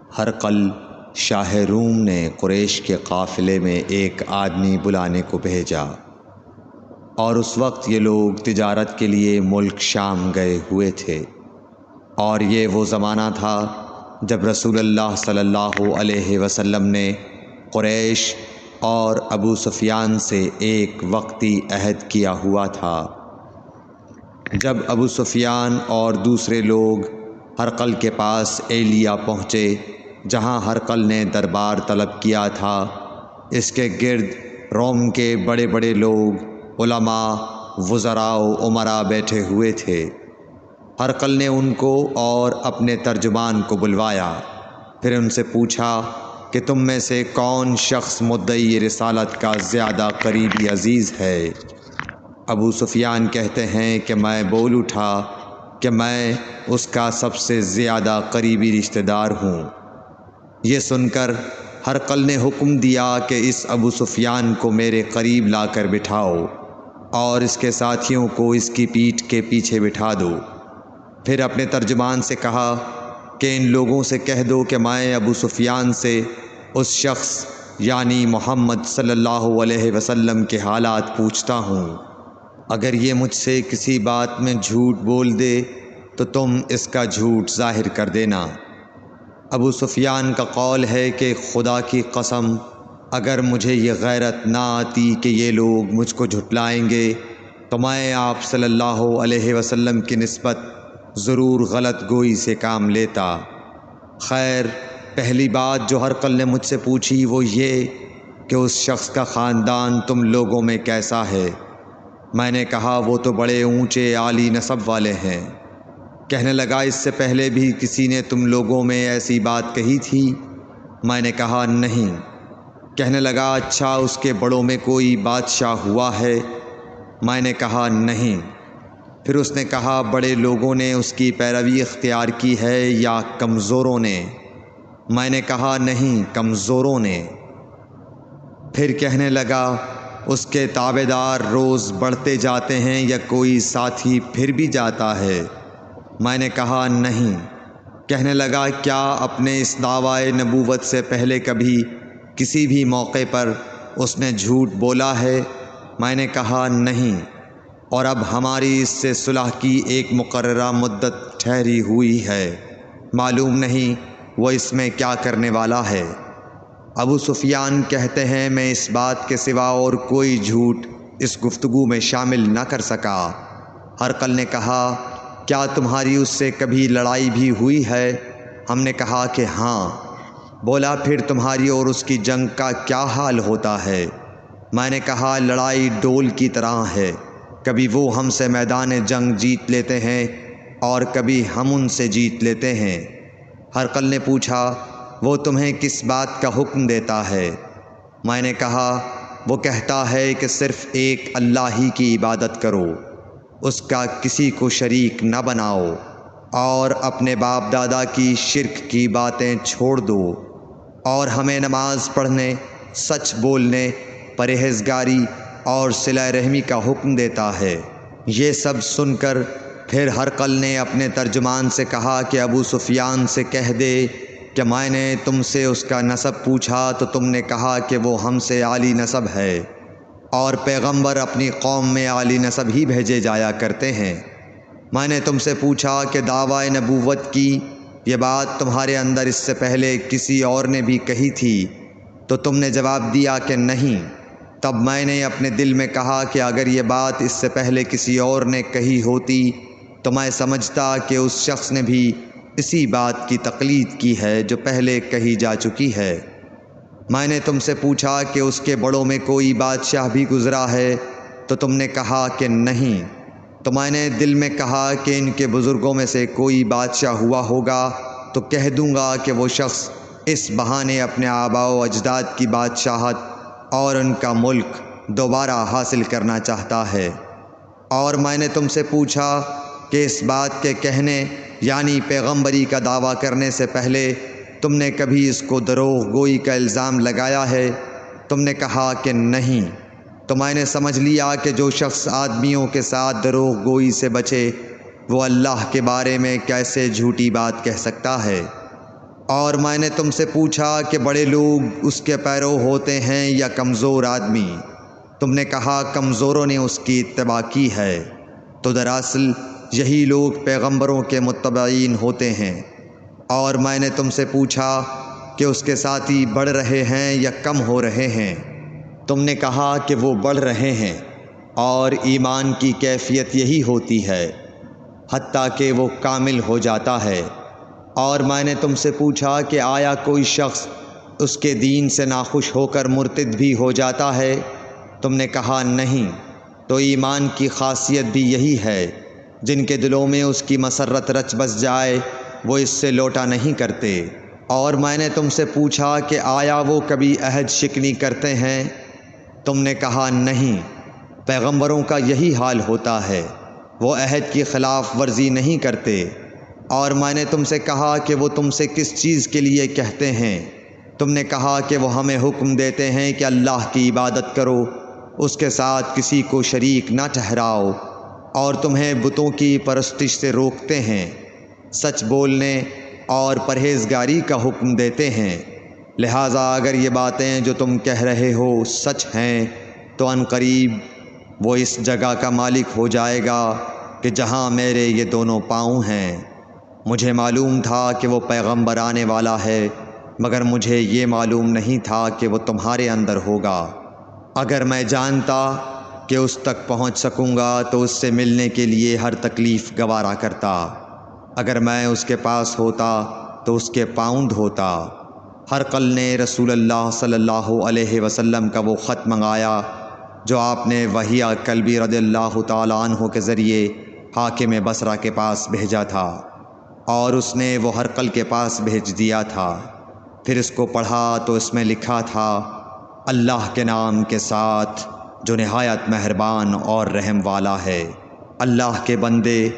ہرقل شاہ روم نے قریش کے قافلے میں ایک آدمی بلانے کو بھیجا، اور اس وقت یہ لوگ تجارت کے لیے ملک شام گئے ہوئے تھے، اور یہ وہ زمانہ تھا جب رسول اللہ صلی اللہ علیہ وسلم نے قریش اور ابو سفیان سے ایک وقتی عہد کیا ہوا تھا۔ جب ابو سفیان اور دوسرے لوگ ہرقل کے پاس ایلیا پہنچے، جہاں ہرقل نے دربار طلب کیا تھا، اس کے گرد روم کے بڑے بڑے لوگ، علماء، وزراء و امراء بیٹھے ہوئے تھے۔ ہرقل نے ان کو اور اپنے ترجمان کو بلوایا، پھر ان سے پوچھا کہ تم میں سے کون شخص مدعی رسالت کا زیادہ قریبی عزیز ہے؟ ابو سفیان کہتے ہیں کہ میں بول اٹھا کہ میں اس کا سب سے زیادہ قریبی رشتہ دار ہوں۔ یہ سن کر ہرقل نے حکم دیا کہ اس ابو سفیان کو میرے قریب لا کر بٹھاؤ، اور اس کے ساتھیوں کو اس کی پیٹھ کے پیچھے بٹھا دو۔ پھر اپنے ترجمان سے کہا کہ ان لوگوں سے کہہ دو کہ میں ابو سفیان سے اس شخص یعنی محمد صلی اللہ علیہ وسلم کے حالات پوچھتا ہوں۔ اگر یہ مجھ سے کسی بات میں جھوٹ بول دے تو تم اس کا جھوٹ ظاہر کر دینا۔ ابو سفیان کا قول ہے کہ خدا کی قسم، اگر مجھے یہ غیرت نہ آتی کہ یہ لوگ مجھ کو جھٹلائیں گے تو میں آپ صلی اللہ علیہ وسلم کی نسبت ضرور غلط گوئی سے کام لیتا۔ خیر، پہلی بات جو ہرقل نے مجھ سے پوچھی وہ یہ کہ اس شخص کا خاندان تم لوگوں میں کیسا ہے؟ میں نے کہا وہ تو بڑے اونچے عالی نسب والے ہیں۔ کہنے لگا اس سے پہلے بھی کسی نے تم لوگوں میں ایسی بات کہی تھی؟ میں نے کہا نہیں۔ کہنے لگا اچھا اس کے بڑوں میں کوئی بادشاہ ہوا ہے؟ میں نے کہا نہیں۔ پھر اس نے کہا بڑے لوگوں نے اس کی پیروی اختیار کی ہے یا کمزوروں نے؟ میں نے کہا نہیں، کمزوروں نے۔ پھر کہنے لگا اس کے تابعدار روز بڑھتے جاتے ہیں یا کوئی ساتھی پھر بھی جاتا ہے؟ میں نے کہا نہیں۔ کہنے لگا کیا اپنے اس دعویٰ نبوت سے پہلے کبھی کسی بھی موقع پر اس نے جھوٹ بولا ہے؟ میں نے کہا نہیں، اور اب ہماری اس سے صلح کی ایک مقررہ مدت ٹھہری ہوئی ہے، معلوم نہیں وہ اس میں کیا کرنے والا ہے۔ ابو سفیان کہتے ہیں میں اس بات کے سوا اور کوئی جھوٹ اس گفتگو میں شامل نہ کر سکا۔ ہرقل نے کہا کیا تمہاری اس سے کبھی لڑائی بھی ہوئی ہے؟ ہم نے کہا کہ ہاں۔ بولا پھر تمہاری اور اس کی جنگ کا کیا حال ہوتا ہے؟ میں نے کہا لڑائی ڈول کی طرح ہے، کبھی وہ ہم سے میدان جنگ جیت لیتے ہیں اور کبھی ہم ان سے جیت لیتے ہیں۔ ہرقل نے پوچھا وہ تمہیں کس بات کا حکم دیتا ہے؟ میں نے کہا وہ کہتا ہے کہ صرف ایک اللہ ہی کی عبادت کرو، اس کا کسی کو شریک نہ بناؤ، اور اپنے باپ دادا کی شرک کی باتیں چھوڑ دو، اور ہمیں نماز پڑھنے، سچ بولنے، پرہیزگاری اور صلہ رحمی کا حکم دیتا ہے۔ یہ سب سن کر پھر ہرقل نے اپنے ترجمان سے کہا کہ ابو سفیان سے کہہ دے کہ میں نے تم سے اس کا نسب پوچھا تو تم نے کہا کہ وہ ہم سے عالی نسب ہے، اور پیغمبر اپنی قوم میں عالی نسب ہی بھیجے جایا کرتے ہیں۔ میں نے تم سے پوچھا کہ دعویٰ نبوت کی یہ بات تمہارے اندر اس سے پہلے کسی اور نے بھی کہی تھی؟ تو تم نے جواب دیا کہ نہیں۔ تب میں نے اپنے دل میں کہا کہ اگر یہ بات اس سے پہلے کسی اور نے کہی ہوتی تو میں سمجھتا کہ اس شخص نے بھی اسی بات کی تقلید کی ہے جو پہلے کہی جا چکی ہے۔ میں نے تم سے پوچھا کہ اس کے بڑوں میں کوئی بادشاہ بھی گزرا ہے؟ تو تم نے کہا کہ نہیں۔ تو میں نے دل میں کہا کہ ان کے بزرگوں میں سے کوئی بادشاہ ہوا ہوگا تو کہہ دوں گا کہ وہ شخص اس بہانے اپنے آباء و اجداد کی بادشاہت اور ان کا ملک دوبارہ حاصل کرنا چاہتا ہے۔ اور میں نے تم سے پوچھا کہ اس بات کے کہنے یعنی پیغمبری کا دعویٰ کرنے سے پہلے تم نے کبھی اس کو دروغ گوئی کا الزام لگایا ہے؟ تم نے کہا کہ نہیں۔ تو میں نے سمجھ لیا کہ جو شخص آدمیوں کے ساتھ دروغ گوئی سے بچے وہ اللہ کے بارے میں کیسے جھوٹی بات کہہ سکتا ہے۔ اور میں نے تم سے پوچھا کہ بڑے لوگ اس کے پیرو ہوتے ہیں یا کمزور آدمی؟ تم نے کہا کمزوروں نے اس کی اتباع کی ہے۔ تو دراصل یہی لوگ پیغمبروں کے متبعین ہوتے ہیں۔ اور میں نے تم سے پوچھا کہ اس کے ساتھی بڑھ رہے ہیں یا کم ہو رہے ہیں؟ تم نے کہا کہ وہ بڑھ رہے ہیں، اور ایمان کی کیفیت یہی ہوتی ہے حتیٰ کہ وہ کامل ہو جاتا ہے۔ اور میں نے تم سے پوچھا کہ آیا کوئی شخص اس کے دین سے ناخوش ہو کر مرتد بھی ہو جاتا ہے؟ تم نے کہا نہیں۔ تو ایمان کی خاصیت بھی یہی ہے، جن کے دلوں میں اس کی مسرت رچ بس جائے وہ اس سے لوٹا نہیں کرتے۔ اور میں نے تم سے پوچھا کہ آیا وہ کبھی عہد شکنی کرتے ہیں؟ تم نے کہا نہیں۔ پیغمبروں کا یہی حال ہوتا ہے، وہ عہد کی خلاف ورزی نہیں کرتے۔ اور میں نے تم سے کہا کہ وہ تم سے کس چیز کے لیے کہتے ہیں؟ تم نے کہا کہ وہ ہمیں حکم دیتے ہیں کہ اللہ کی عبادت کرو، اس کے ساتھ کسی کو شریک نہ ٹھہراؤ، اور تمہیں بتوں کی پرستش سے روکتے ہیں، سچ بولنے اور پرہیزگاری کا حکم دیتے ہیں۔ لہٰذا اگر یہ باتیں جو تم کہہ رہے ہو سچ ہیں تو عنقریب وہ اس جگہ کا مالک ہو جائے گا کہ جہاں میرے یہ دونوں پاؤں ہیں۔ مجھے معلوم تھا کہ وہ پیغمبر آنے والا ہے، مگر مجھے یہ معلوم نہیں تھا کہ وہ تمہارے اندر ہوگا۔ اگر میں جانتا کہ اس تک پہنچ سکوں گا تو اس سے ملنے کے لیے ہر تکلیف گوارا کرتا۔ اگر میں اس کے پاس ہوتا تو اس کے پاؤں دھوتا۔ ہرقل نے رسول اللہ صلی اللہ علیہ وسلم کا وہ خط منگایا جو آپ نے وہیہ کلبی رضی اللہ تعالیٰ عنہ کے ذریعے حاکم بصرہ کے پاس بھیجا تھا، اور اس نے وہ ہرقل کے پاس بھیج دیا تھا۔ پھر اس کو پڑھا تو اس میں لکھا تھا، اللہ کے نام کے ساتھ جو نہایت مہربان اور رحم والا ہے۔ اللہ کے بندے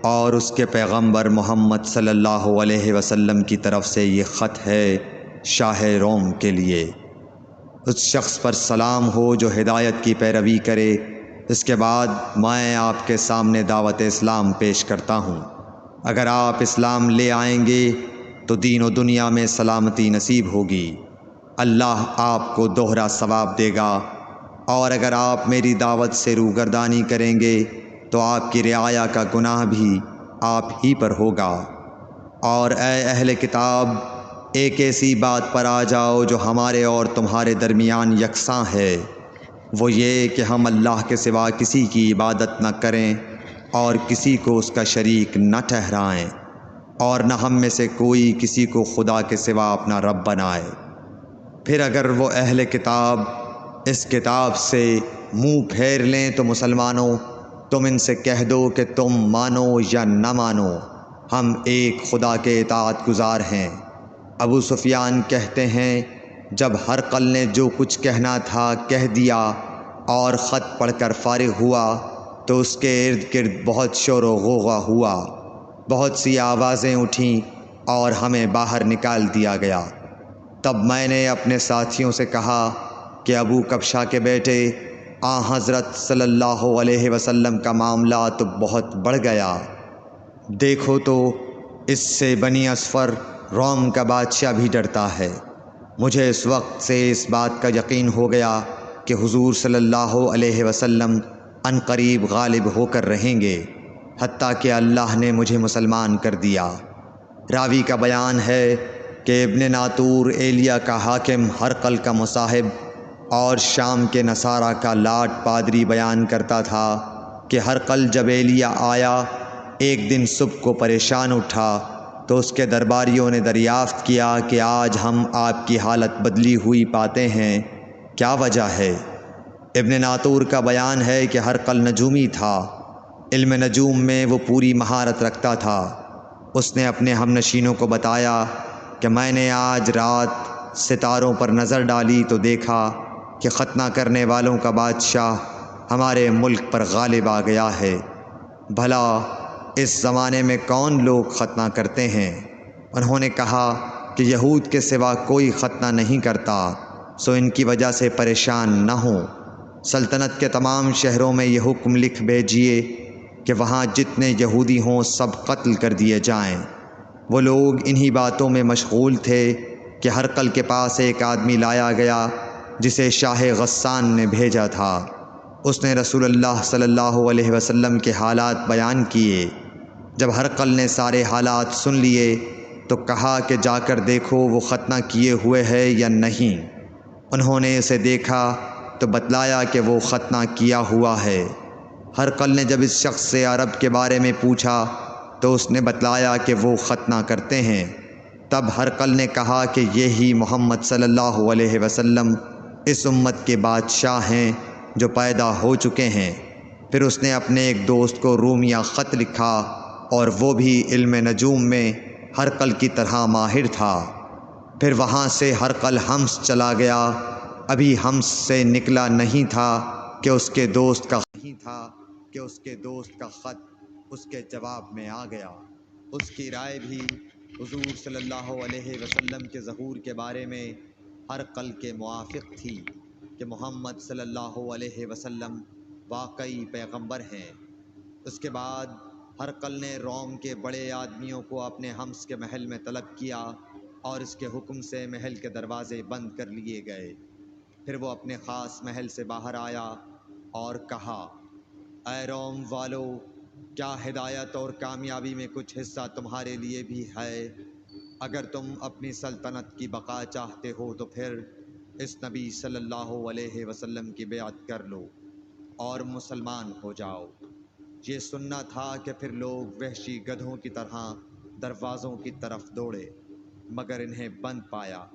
اور اس کے پیغمبر محمد صلی اللہ علیہ وسلم کی طرف سے یہ خط ہے شاہ روم کے لیے۔ اس شخص پر سلام ہو جو ہدایت کی پیروی کرے۔ اس کے بعد میں آپ کے سامنے دعوت اسلام پیش کرتا ہوں۔ اگر آپ اسلام لے آئیں گے تو دین و دنیا میں سلامتی نصیب ہوگی، اللہ آپ کو دوہرا ثواب دے گا۔ اور اگر آپ میری دعوت سے روگردانی کریں گے تو آپ کی رعایا کا گناہ بھی آپ ہی پر ہوگا۔ اور اے اہل کتاب، ایک ایسی بات پر آ جاؤ جو ہمارے اور تمہارے درمیان یکساں ہے، وہ یہ کہ ہم اللہ کے سوا کسی کی عبادت نہ کریں اور کسی کو اس کا شریک نہ ٹھہرائیں، اور نہ ہم میں سے کوئی کسی کو خدا کے سوا اپنا رب بنائے۔ پھر اگر وہ اہل کتاب اس کتاب سے منہ پھیر لیں تو مسلمانوں، تم ان سے کہہ دو کہ تم مانو یا نہ مانو، ہم ایک خدا کے اطاعت گزار ہیں۔ ابو سفیان کہتے ہیں، جب ہرقل نے جو کچھ کہنا تھا کہہ دیا اور خط پڑھ کر فارغ ہوا تو اس کے ارد گرد بہت شور و غوغا ہوا، بہت سی آوازیں اٹھیں اور ہمیں باہر نکال دیا گیا۔ تب میں نے اپنے ساتھیوں سے کہا کہ ابو کبشہ کے بیٹے، حضرت صلی اللہ علیہ وسلم کا معاملہ تو بہت بڑھ گیا۔ دیکھو تو اس سے بنی اصفر روم کا بادشاہ بھی ڈرتا ہے۔ مجھے اس وقت سے اس بات کا یقین ہو گیا کہ حضور صلی اللہ علیہ وسلم عنقریب غالب ہو کر رہیں گے، حتیٰ کہ اللہ نے مجھے مسلمان کر دیا۔ راوی کا بیان ہے کہ ابن ناطور ایلیا کا حاکم ہرقل کا مصاحب اور شام کے نصارہ کا لاٹ پادری بیان کرتا تھا کہ ہرقل جب ایلیا آیا ایک دن صبح کو پریشان اٹھا تو اس کے درباریوں نے دریافت کیا کہ آج ہم آپ کی حالت بدلی ہوئی پاتے ہیں، کیا وجہ ہے؟ ابن ناطور کا بیان ہے کہ ہرقل نجومی تھا، علم نجوم میں وہ پوری مہارت رکھتا تھا۔ اس نے اپنے ہم نشینوں کو بتایا کہ میں نے آج رات ستاروں پر نظر ڈالی تو دیکھا کہ ختنہ کرنے والوں کا بادشاہ ہمارے ملک پر غالب آ گیا ہے۔ بھلا اس زمانے میں کون لوگ ختنہ کرتے ہیں؟ انہوں نے کہا کہ یہود کے سوا کوئی ختنہ نہیں کرتا، سو ان کی وجہ سے پریشان نہ ہوں۔ سلطنت کے تمام شہروں میں یہ حکم لکھ بھیجیے کہ وہاں جتنے یہودی ہوں سب قتل کر دیے جائیں، وہ لوگ انہی باتوں میں مشغول تھے کہ ہرقل کے پاس ایک آدمی لایا گیا جسے شاہ غسان نے بھیجا تھا۔ اس نے رسول اللہ صلی اللہ علیہ وسلم کے حالات بیان کیے۔ جب ہرقل نے سارے حالات سن لیے تو کہا کہ جا کر دیکھو وہ ختنہ کیے ہوئے ہے یا نہیں۔ انہوں نے اسے دیکھا تو بتلایا کہ وہ ختنہ کیا ہوا ہے۔ ہرقل نے جب اس شخص سے عرب کے بارے میں پوچھا تو اس نے بتلایا کہ وہ ختنہ کرتے ہیں۔ تب ہرقل نے کہا کہ یہی محمد صلی اللہ علیہ وسلم اس امت کے بادشاہ ہیں جو پیدا ہو چکے ہیں۔ پھر اس نے اپنے ایک دوست کو رومیہ خط لکھا اور وہ بھی علم نجوم میں ہرقل کی طرح ماہر تھا۔ پھر وہاں سے ہرقل حمص چلا گیا۔ ابھی حمص سے نکلا نہیں تھا کہ اس کے دوست کا خط اس کے جواب میں آ گیا۔ اس کی رائے بھی حضور صلی اللہ علیہ وسلم کے ظہور کے بارے میں ہرقل کے موافق تھی کہ محمد صلی اللہ علیہ وسلم واقعی پیغمبر ہیں۔ اس کے بعد ہرقل نے روم کے بڑے آدمیوں کو اپنے حمص کے محل میں طلب کیا اور اس کے حکم سے محل کے دروازے بند کر لیے گئے۔ پھر وہ اپنے خاص محل سے باہر آیا اور کہا، اے روم والو، کیا ہدایت اور کامیابی میں کچھ حصہ تمہارے لیے بھی ہے؟ اگر تم اپنی سلطنت کی بقا چاہتے ہو تو پھر اس نبی صلی اللہ علیہ وسلم کی بیعت کر لو اور مسلمان ہو جاؤ۔ یہ سننا تھا کہ پھر لوگ وحشی گدھوں کی طرح دروازوں کی طرف دوڑے مگر انہیں بند پایا۔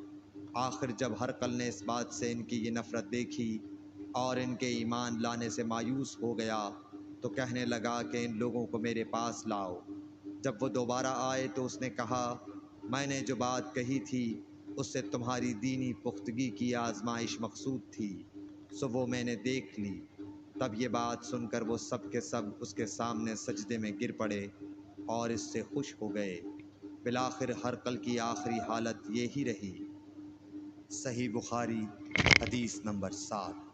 آخر جب ہرقل نے اس بات سے ان کی یہ نفرت دیکھی اور ان کے ایمان لانے سے مایوس ہو گیا تو کہنے لگا کہ ان لوگوں کو میرے پاس لاؤ۔ جب وہ دوبارہ آئے تو اس نے کہا، میں نے جو بات کہی تھی اس سے تمہاری دینی پختگی کی آزمائش مقصود تھی، سو وہ میں نے دیکھ لی۔ تب یہ بات سن کر وہ سب کے سب اس کے سامنے سجدے میں گر پڑے اور اس سے خوش ہو گئے۔ بالآخر ہرقل کی آخری حالت یہی رہی۔ صحیح بخاری حدیث نمبر 7۔